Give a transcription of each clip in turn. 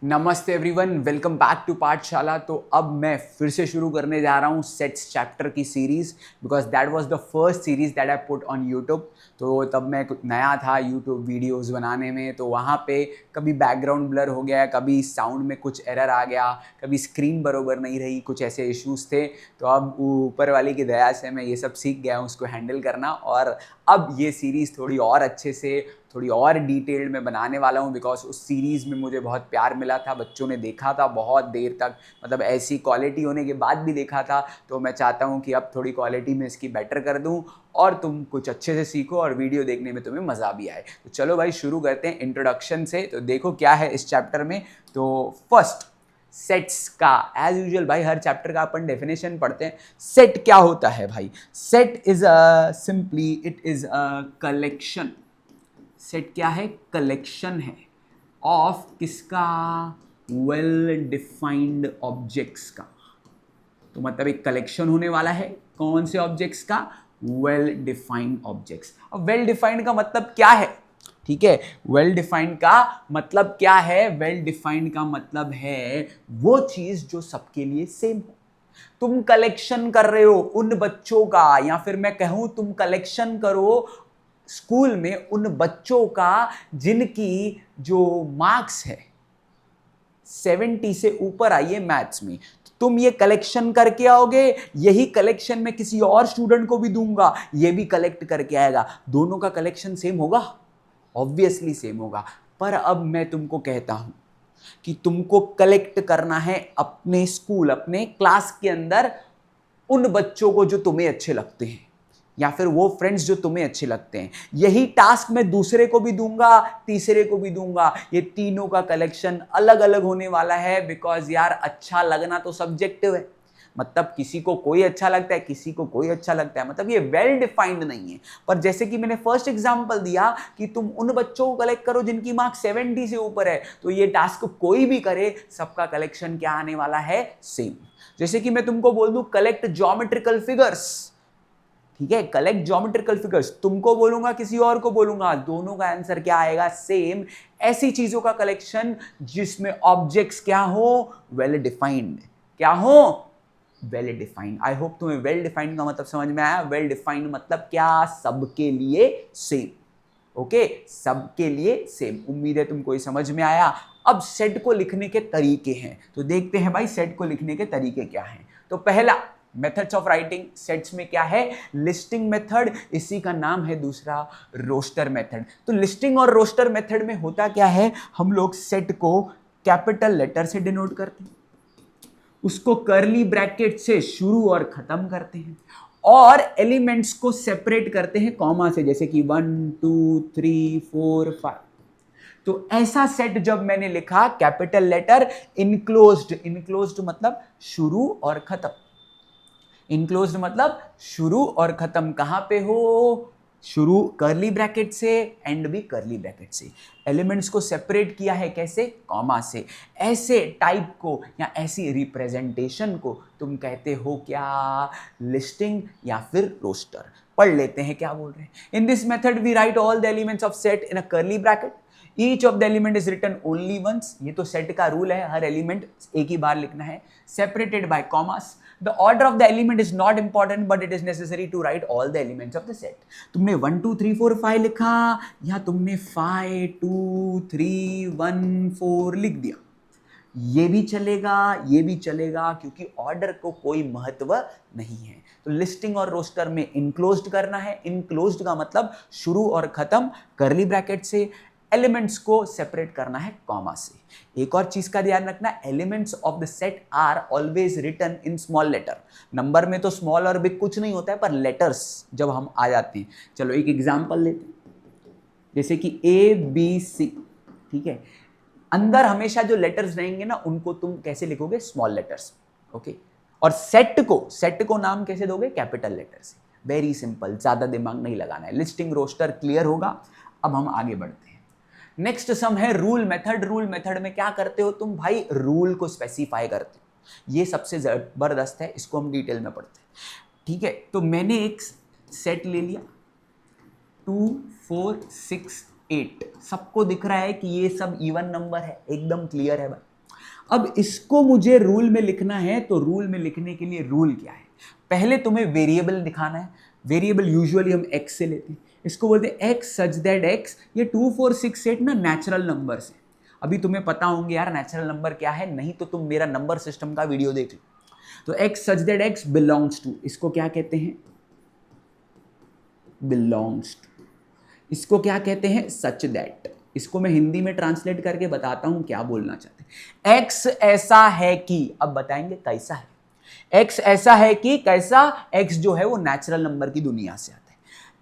नमस्ते everyone, welcome back to पाठशाला। तो अब मैं फिर से शुरू करने जा रहा हूँ सेट्स चैप्टर की series, because that was the first series that I put on YouTube. तो तब मैं कुछ नया था यूट्यूब वीडियोस बनाने में, तो वहाँ पे कभी बैकग्राउंड ब्लर हो गया, कभी साउंड में कुछ एरर आ गया, कभी स्क्रीन बरोबर नहीं रही, कुछ ऐसे इश्यूज थे। तो अब ऊपर वाली की दया से मैं ये सब सीख गया हूँ उसको हैंडल करना, और अब ये सीरीज़ थोड़ी और अच्छे से, थोड़ी और डिटेल्ड में बनाने वाला हूँ, बिकॉज उस सीरीज़ में मुझे बहुत प्यार मिला था, बच्चों ने देखा था बहुत देर तक, मतलब ऐसी क्वालिटी होने के बाद भी देखा था। तो मैं चाहता हूँ कि अब थोड़ी क्वालिटी में इसकी बेटर कर दूँ और तुम कुछ अच्छे से सीखो और वीडियो देखने में तुम्हें मज़ा भी आए। तो चलो भाई शुरू करते हैं इंट्रोडक्शन से। तो देखो क्या है इस चैप्टर में। तो फर्स्ट, सेट्स का एज यूजुअल भाई हर चैप्टर का अपन डेफिनेशन पढ़ते हैं। सेट क्या होता है भाई? Set is simply it is a collection. Set क्या है? कलेक्शन है ऑफ किसका? वेल डिफाइंड ऑब्जेक्ट्स का। तो मतलब एक कलेक्शन होने वाला है कौन से ऑब्जेक्ट्स का? Well defined objects. अब वेल डिफाइंड का मतलब क्या है? ठीक है, वेल डिफाइंड का मतलब क्या है? वेल डिफाइंड का मतलब है वो चीज जो सबके लिए सेम हो। तुम कलेक्शन कर रहे हो उन बच्चों का, या फिर मैं कहूं तुम कलेक्शन करो स्कूल में उन बच्चों का जिनकी जो मार्क्स है 70 से ऊपर आई है मैथ्स में। तुम ये कलेक्शन करके आओगे, यही कलेक्शन मैं किसी और स्टूडेंट को भी दूंगा, ये भी कलेक्ट करके आएगा। दोनों का कलेक्शन सेम होगा? ऑब्वियसली सेम होगा। पर अब मैं तुमको कहता हूं कि तुमको कलेक्ट करना है अपने स्कूल, अपने क्लास के अंदर उन बच्चों को जो तुम्हें अच्छे लगते हैं, या फिर वो फ्रेंड्स जो तुम्हें अच्छे लगते हैं। यही टास्क मैं दूसरे को भी दूंगा, तीसरे को भी दूंगा। ये तीनों का कलेक्शन अलग अलग होने वाला है, बिकॉज यार अच्छा लगना तो सब्जेक्टिव है। मतलब किसी को कोई अच्छा लगता है, किसी को कोई अच्छा लगता है, मतलब ये वेल डिफाइंड नहीं है। पर जैसे कि मैंने फर्स्ट एग्जांपल दिया कि तुम उन बच्चों को कलेक्ट करो जिनकी मार्क्स 70 से ऊपर है, तो ये टास्क कोई भी करे, सबका कलेक्शन क्या आने वाला है? सेम। जैसे कि मैं तुमको बोल दूं कलेक्ट ज्योमेट्रिकल फिगर्स, ठीक है, कलेक्ट ज्योमेट्रिकल फिगर्स, तुमको बोलूंगा किसी और को बोलूंगा, दोनों का आंसर क्या आएगा? सेम। ऐसी चीजों का कलेक्शन जिसमें ऑब्जेक्ट्स क्या हो? Well defined. क्या हो? Well defined. आई होप तुम्हें वेल डिफाइंड का मतलब समझ में आया। वेल डिफाइंड मतलब क्या? सबके लिए सेम। ओके, सबके लिए सेम। उम्मीद है तुमको ये समझ में आया। अब सेट को लिखने के तरीके हैं, तो देखते हैं भाई सेट को लिखने के तरीके क्या हैं। तो पहला, मेथड्स ऑफ राइटिंग सेट्स में क्या है? लिस्टिंग मेथड, इसी का नाम है दूसरा रोस्टर मेथड। तो लिस्टिंग और रोस्टर मेथड में होता क्या है? हम लोग सेट को कैपिटल लेटर से डिनोट करते हैं, उसको कर्ली ब्रैकेट से शुरू और खत्म करते हैं, और एलिमेंट्स को सेपरेट करते हैं कॉमा से, जैसे कि 1 2 3 4 5। तो ऐसा सेट जब मैंने लिखा कैपिटल लेटर इनक्लोज्ड, इनक्लोज्ड मतलब शुरू और खत्म, इनक्लोज्ड मतलब शुरू और खत्म कहां पे हो? शुरू कर्ली ब्रैकेट से, एंड भी कर्ली ब्रैकेट से। एलिमेंट्स को सेपरेट किया है कैसे? कॉमा से। ऐसे टाइप को या ऐसी रिप्रेजेंटेशन को तुम कहते हो क्या? लिस्टिंग या फिर रोस्टर। पढ़ लेते हैं क्या बोल रहे हैं। In this method we write all the elements of set in a curly bracket, each of the element is written only once. ये तो सेट का रूल है, हर एलिमेंट एक ही बार लिखना है, separated by commas. The order of the element is not important, but it is necessary to write all the elements of the set. तुमने 1 2 3 4 5 लिखा, या तुमने 5 2 3 1 4 लिख दिया, ये भी चलेगा, ये भी चलेगा, क्योंकि ऑर्डर को कोई महत्व नहीं है। तो लिस्टिंग और रोस्टर में इनक्लोज्ड करना है, इनक्लोज्ड का मतलब शुरू और खत्म कर्ली ब्रैकेट से, एलिमेंट्स को सेपरेट करना है कॉमा से। एक और चीज का ध्यान रखना, elements of the set are always written in small letter. Number में तो स्मॉल और बिग कुछ नहीं होता है, पर लेटर्स जब हम आ जाते हैं, चलो एक एग्जांपल लेते हैं, जैसे कि ABC, ठीक है, अंदर हमेशा जो लेटर्स रहेंगे ना उनको तुम कैसे लिखोगे? Small letters. ओके, और सेट को नाम कैसे दोगे? कैपिटल लेटर से। वेरी सिंपल, ज्यादा दिमाग नहीं लगाना है। लिस्टिंग रोस्टर क्लियर होगा। अब हम आगे बढ़ते हैं। नेक्स्ट सम है रूल मेथड। रूल मेथड में क्या करते हो तुम भाई? रूल को स्पेसिफाई करते हो। ये सबसे जबरदस्त है, इसको हम डिटेल में पढ़ते हैं, ठीक है। तो मैंने एक सेट ले लिया 2 4 6 8, सबको दिख रहा है कि ये सब इवन नंबर है, एकदम क्लियर है भाई। अब इसको मुझे रूल में लिखना है, तो रूल में लिखने के लिए रूल क्या है, पहले तुम्हें वेरिएबल दिखाना है। वेरिएबल यूजुअली हम एक्स से लेते हैं, इसको बोलते हैं एक्स सच दैट एक्स, ये 2 4 6 8 ना नेचुरल नंबर है। अभी तुम्हें पता होंगे यार नेचुरल नंबर क्या है, नहीं तो तुम मेरा नंबर सिस्टम का वीडियो देख लो। तो x such that x belongs to, इसको क्या कहते हैं, बिलोंग्स टू। इसको क्या कहते हैं, सच दैट। इसको मैं हिंदी में ट्रांसलेट करके बताता हूं क्या बोलना चाहते हैं। एक्स ऐसा है कि, अब बताएंगे कैसा है। एक्स ऐसा है कि कैसा, एक्स जो है वो नेचुरल नंबर की दुनिया से आता है।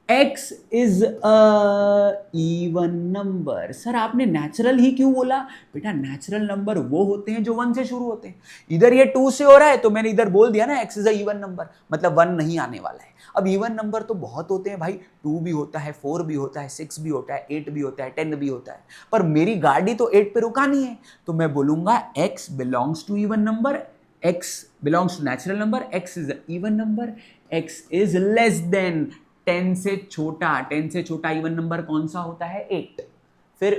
X is a even number. Sir आपने नेचुरल ही क्यों बोला, बेटा नेचुरल नंबर वो होते हैं जो 1 से शुरू होते हैं। इधर ये 2 से हो रहा है तो मैंने इधर बोल दिया ना x is a even number, मतलब 1 नहीं आने वाला है। अब इवन नंबर तो बहुत होते हैं भाई, 2 भी होता है, 4 भी होता है, 6 भी होता है, 8 भी होता है, 10 भी होता है, पर मेरी गाड़ी तो 8 पे रुकानी है, तो मैं बोलूंगा x belongs to even number, x belongs to natural number, x is even number, x is less than 10 से छोटा। 10 से छोटा इवन नंबर कौन सा होता है, 8। फिर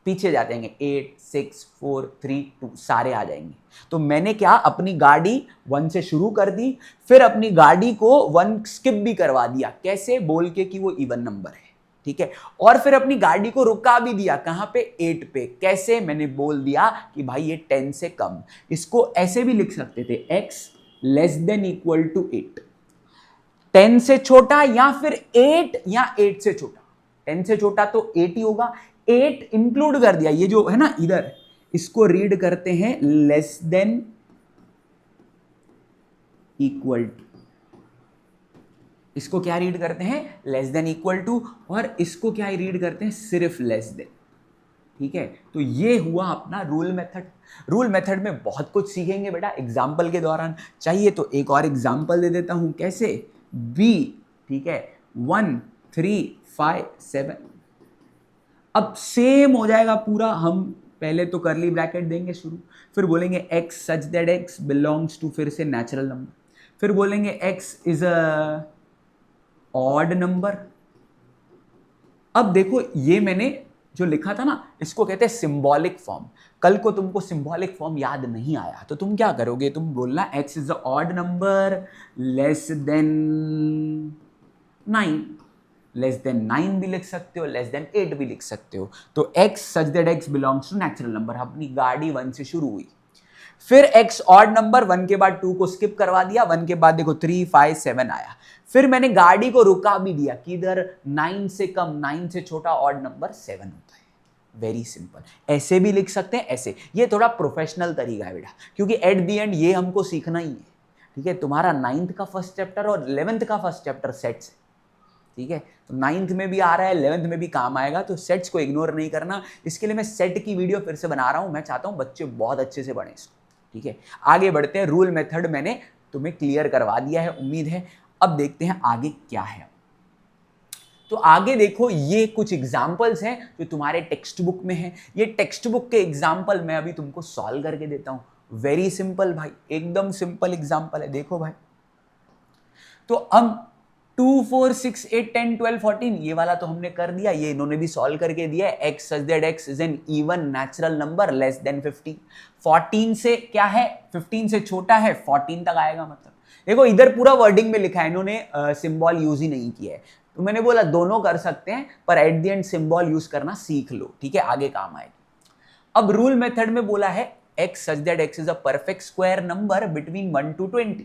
पीछे जाते हैं 8 6 4 3 2 सारे आ जाएंगे। तो मैंने क्या अपनी गाड़ी 1 से शुरू कर दी, फिर अपनी गाड़ी को 1 स्किप भी करवा दिया, कैसे, बोल के कि वो इवन नंबर है, ठीक है। और फिर अपनी गाड़ी को रुका भी दिया, कहां पे, 8 पे, कैसे, मैंने बोल दिया कि भाई ये 10 से कम। इसको ऐसे भी लिख सकते थे, x less than equal to 8, 10 से छोटा या फिर 8 या 8 से छोटा। 10 से छोटा तो 8 ही होगा, 8 इंक्लूड कर दिया, ये जो है ना इधर, इसको रीड करते हैं लेस देन इक्वल टू। इसको क्या रीड करते हैं, लेस देन इक्वल टू, और इसको क्या रीड करते हैं, सिर्फ लेस देन, ठीक है। तो ये हुआ अपना रूल मेथड। रूल मेथड में बहुत कुछ सीखेंगे बेटा एग्जाम्पल के दौरान, चाहिए तो एक और एग्जाम्पल दे देता हूं, कैसे, बी, ठीक है, 1 3 5 7। अब सेम हो जाएगा पूरा, हम पहले तो करली ब्रैकेट देंगे शुरू, फिर बोलेंगे x such that x belongs to, फिर से नेचुरल नंबर, फिर बोलेंगे x is a odd number. अब देखो ये मैंने जो लिखा था ना, इसको कहते हैं सिंबॉलिक फॉर्म। कल को तुमको सिंबॉलिक फॉर्म याद नहीं आया तो तुम क्या करोगे, तुम बोलना x is a odd number less than 9। Less than 9 भी लिख सकते हो, लेस देन 8 भी लिख सकते हो। तो x such that x belongs to natural number, अपनी गाड़ी 1 से शुरू हुई, फिर x ऑड नंबर, 1 के बाद 2 को स्किप करवा दिया, 1 के बाद देखो 3 5 7 आया, फिर मैंने गाड़ी को रुका भी दिया कि इधर 9 से कम, 9 से छोटा ऑड नंबर 7 होता है। वेरी सिंपल, ऐसे भी लिख सकते हैं, ऐसे। ये थोड़ा प्रोफेशनल तरीका है बेटा, क्योंकि एट दी एंड ये हमको सीखना ही है, ठीक है। तुम्हारा 9th का फर्स्ट चैप्टर और 11th का फर्स्ट चैप्टर सेट्स है, ठीक है। तो 9th में भी आ रहा है, 11th में भी काम आएगा, तो सेट्स को इग्नोर नहीं करना। इसके लिए मैं सेट की वीडियो फिर से बना रहा हूं, मैं चाहता हूं बच्चे बहुत अच्छे से पढ़ें इसको, ठीक है। आगे बढ़ते हैं, रूल मेथड मैंने तुम्हें क्लियर करवा दिया है उम्मीद है। अब देखते हैं आगे क्या है। तो आगे देखो, ये कुछ एग्जाम्पल्स हैं जो तुम्हारे टेक्स्ट बुक में हैं। ये टेक्स्ट बुक के एग्जाम्पल मैं अभी तुमको सॉल्व करके देता हूं। वेरी सिंपल भाई, एकदम सिंपल एग्जाम्पल है, देखो भाई। तो हम 2 4 6 8 10 12 14 ये वाला तो हमने कर दिया, ये इन्होंने भी सॉल्व करके दिया है। x such that x is N even natural number less than 15। 14 से क्या है, 15 से छोटा है, 14 तक आएगा। मतलब देखो इधर पूरा वर्डिंग में लिखा है, इन्होंने सिंबल यूज ही नहीं किया है, तो मैंने बोला दोनों कर सकते हैं, पर at the end symbol use करना सीख लो, ठीक है, आगे काम आएगी। अब रूल मेथड में बोला है x such that x is a perfect square number between 1 to 20।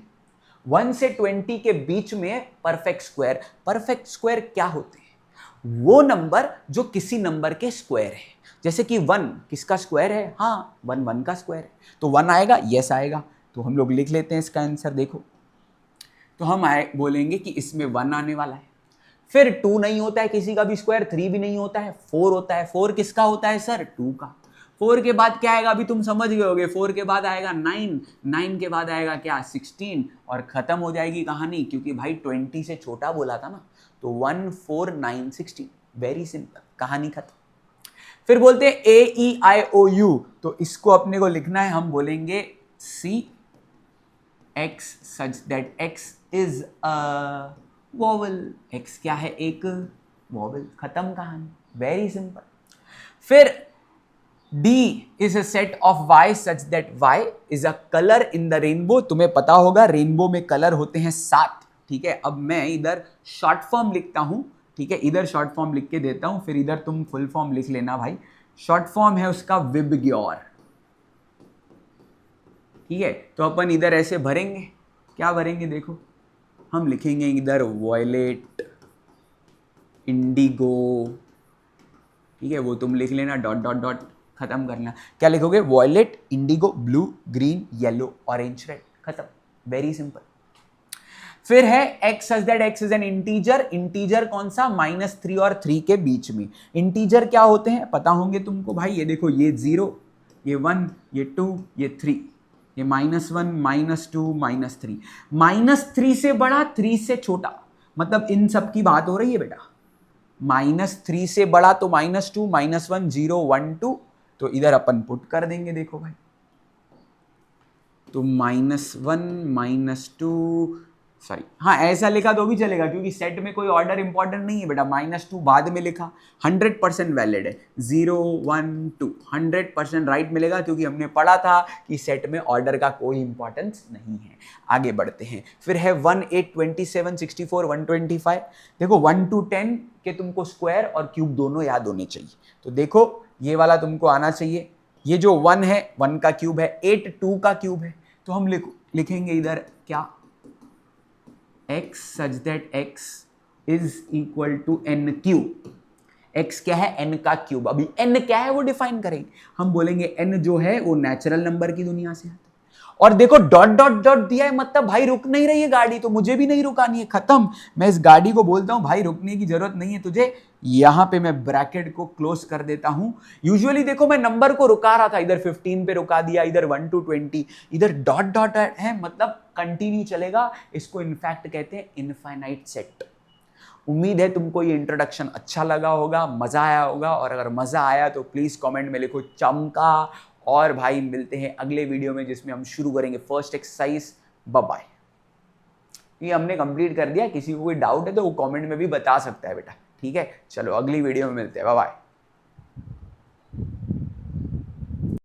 1 से 20 के बीच में परफेक्ट स्क्वायर। परफेक्ट स्क्वायर क्या होते हैं, वो नंबर जो किसी नंबर के स्क्वायर है। जैसे कि 1 किसका स्क्वायर है, हाँ 1 1 का स्क्वायर है, तो 1 आएगा, यस आएगा। तो हम लोग लिख लेते हैं इसका आंसर, देखो। तो हम बोलेंगे कि इसमें 1 आने वाला है। फिर 2 नहीं होता है किसी का भी स्क्वायर, 3 भी नहीं होता है, 4 होता है। 4 किसका होता है सर, 2 का। 4 के बाद क्या आएगा, अभी तुम समझ गए होगे, 4 के बाद आएगा 9, 9 के बाद आएगा क्या, 16, और खत्म हो जाएगी कहानी, क्योंकि भाई 20 से छोटा बोला था ना, तो 1 4 9 16। वेरी सिंपल, कहानी खत्म। फिर बोलते हैं AEIOU, तो इसको अपने को लिखना है, हम बोलेंगे C x such that x is a vowel. x क्या है, एक वॉवल, खत्म कहानी, वेरी सिंपल। फिर D is a set of Y such that Y is a color in the rainbow। तुम्हें पता होगा रेनबो में कलर होते हैं 7, ठीक है। अब मैं इधर शॉर्ट फॉर्म लिखता हूं, ठीक है, इधर शॉर्ट फॉर्म लिख के देता हूं, फिर इधर तुम फुल फॉर्म लिख लेना भाई। शॉर्ट फॉर्म है उसका विबग्योर, ठीक है। तो अपन इधर ऐसे भरेंगे, क्या भरेंगे देखो, हम लिखेंगे इधर वॉयलेट, इंडिगो, ठीक है, वो तुम लिख लेना, डॉट डॉट डॉट खत्म करना। क्या लिखोगे, violet, indigo, blue, green, yellow, orange, red, खत्म, वेरी सिंपल। फिर है x such that x is an integer. Integer कौन सा, -3 और 3 के बीच में। इंटीजर क्या होते हैं पता होंगे तुमको भाई, ये देखो, ये 0, ये 1, ये 2, ये 3, ये -1, -2, -3, -3 से बड़ा, 3 से छोटा, मतलब इन सब की बात हो रही है बेटा। -3 से बड़ा तो -2, -1, 0, 1, 2, तो इधर अपन पुट कर देंगे, देखो भाई, तो -1, -2, सॉरी, हाँ ऐसा लिखा तो भी चलेगा, क्योंकि सेट में कोई ऑर्डर इंपॉर्टेंट नहीं है बेटा। -2 बाद में लिखा, 100% वैलिड है। 0, 1, 2 100% राइट मिलेगा, क्योंकि हमने पढ़ा था कि सेट में ऑर्डर का कोई इंपॉर्टेंस नहीं है। आगे बढ़ते हैं। फिर है 1, 8, 27, 64, 125। देखो 1 to 10 के तुमको स्क्वायर और क्यूब दोनों याद होने चाहिए। तो देखो ये वाला तुमको आना चाहिए। ये जो 1 है, 1 का क्यूब है, 8 2 का क्यूब है, तो हम लिखेंगे इधर क्या, x such that x is equal to n cube. x क्या है, n का क्यूब। अभी n क्या है वो डिफाइन करेंगे, हम बोलेंगे n जो है वो नेचुरल नंबर की दुनिया से आता है। और देखो डॉट डॉट डॉट दिया है, मतलब भाई रुक नहीं रही है गाड़ी, तो मुझे भी नहीं रुकानी है, खत्म। मैं इस गाड़ी को बोलता हूं भाई रुकने की जरूरत नहीं है तुझे, यहां पे मैं ब्रैकेट को क्लोज कर देता हूं। यूजुअली देखो मैं नंबर को रुका रहा था, इधर 15 पे रुका दिया, इधर 1 to 20, इधर डॉट डॉट है, मतलब कंटिन्यू चलेगा। इसको इनफैक्ट कहते हैं इनफाइनाइट सेट। उम्मीद है तुमको ये इंट्रोडक्शन अच्छा लगा होगा, मजा आया होगा, और अगर मजा आया तो प्लीज कमेंट में लिखो चमका। और भाई मिलते हैं अगले वीडियो में, जिसमें हम शुरू करेंगे फर्स्ट एक्सरसाइज। Bye bye. ये हमने कंप्लीट कर दिया, किसी को कोई डाउट है तो वो कमेंट में भी बता सकता है बेटा, ठीक है। चलो अगली वीडियो में मिलते हैं, बाय बाय।